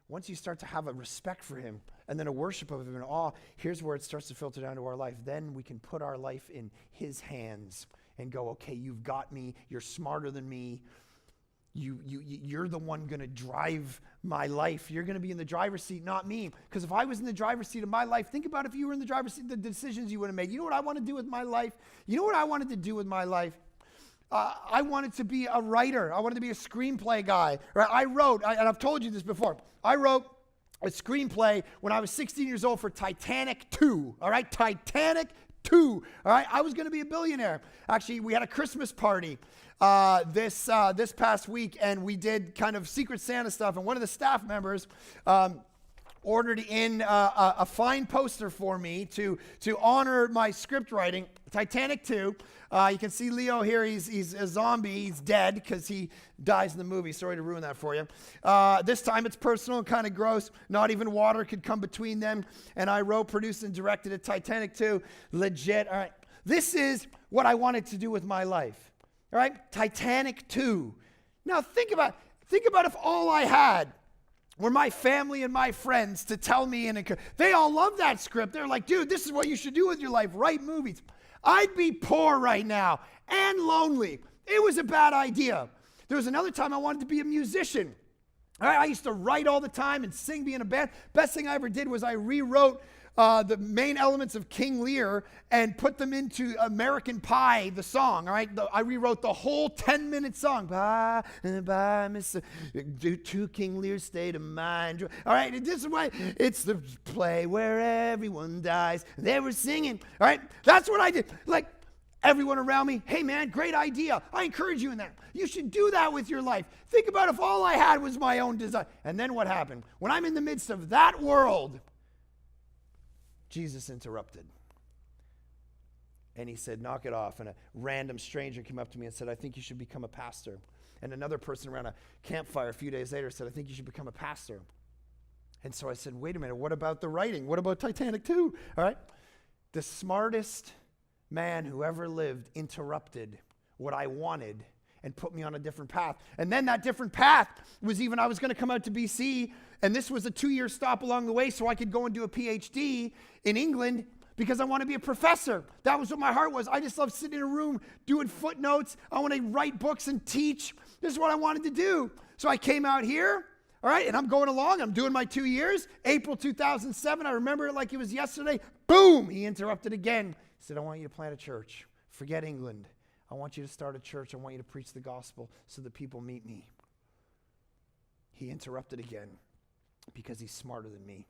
once you start to have a respect for him and then a worship of him and awe, here's where it starts to filter down to our life. Then we can put our life in his hands and go, okay, you've got me. You're smarter than me. You're the one going to drive my life. You're going to be in the driver's seat, not me. Because if I was in the driver's seat of my life, think about if you were in the driver's seat, the decisions you would have made. You know what I want to do with my life? You know what I wanted to do with my life? I wanted to be a writer. I wanted to be a screenplay guy. Right? And I've told you this before, I wrote a screenplay when I was 16 years old for Titanic 2. All right? Titanic 2. All right? I was going to be a billionaire. Actually, we had a Christmas party this past week, and we did kind of Secret Santa stuff, and one of the staff members ordered in a fine poster for me to honor my script writing, Titanic 2. You can see Leo here. He's a zombie. He's dead because he dies in the movie. Sorry to ruin that for you. This time it's personal and kind of gross. Not even water could come between them. And I wrote, produced, and directed it. Titanic 2. Legit. All right. This is what I wanted to do with my life. All right. Titanic 2. Now think about if all I had were my family and my friends to tell me, they all love that script. They're like, dude, this is what you should do with your life. Write movies. I'd be poor right now and lonely. It was a bad idea. There was another time I wanted to be a musician. All right, I used to write all the time and sing, be in a band. Best thing I ever did was I rewrote the main elements of King Lear and put them into American Pie, the song. All right, I rewrote the whole 10-minute song. Bye, bye, Miss. To King Lear's state of mind. All right, this is why it's the play where everyone dies. They were singing. All right, that's what I did. Like everyone around me, hey man, great idea. I encourage you in that. You should do that with your life. Think about if all I had was my own desire. And then what happened? When I'm in the midst of that world, Jesus interrupted. And he said, knock it off. And a random stranger came up to me and said, I think you should become a pastor. And another person around a campfire a few days later said, I think you should become a pastor. And so I said, wait a minute, what about the writing? What about Titanic 2? All right. The smartest man who ever lived interrupted what I wanted and put me on a different path. And then that different path was I was going to come out to BC, and this was a 2-year stop along the way so I could go and do a PhD in England because I want to be a professor. That was what my heart was. I just love sitting in a room doing footnotes. I want to write books and teach. This is what I wanted to do. So I came out here, all right, and I'm going along. I'm doing my 2 years. April 2007, I remember it like it was yesterday. Boom, he interrupted again. He said, I want you to plant a church. Forget England. I want you to start a church. I want you to preach the gospel so that people meet me. He interrupted again because he's smarter than me.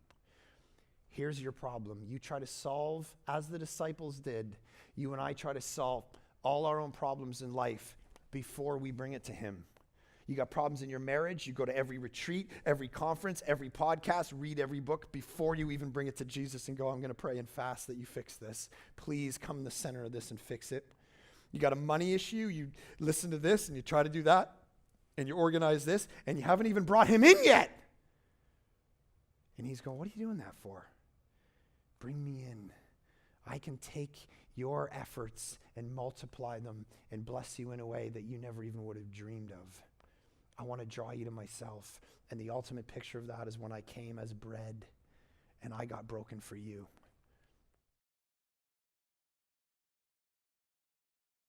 Here's your problem. You try to solve, as the disciples did, you and I try to solve all our own problems in life before we bring it to him. You got problems in your marriage, you go to every retreat, every conference, every podcast, read every book before you even bring it to Jesus and go, I'm going to pray and fast that you fix this. Please come in the center of this and fix it. You got a money issue, you listen to this and you try to do that, and you organize this, and you haven't even brought him in yet. And he's going, what are you doing that for? Bring me in. I can take your efforts and multiply them and bless you in a way that you never even would have dreamed of. I want to draw you to myself. And the ultimate picture of that is when I came as bread and I got broken for you.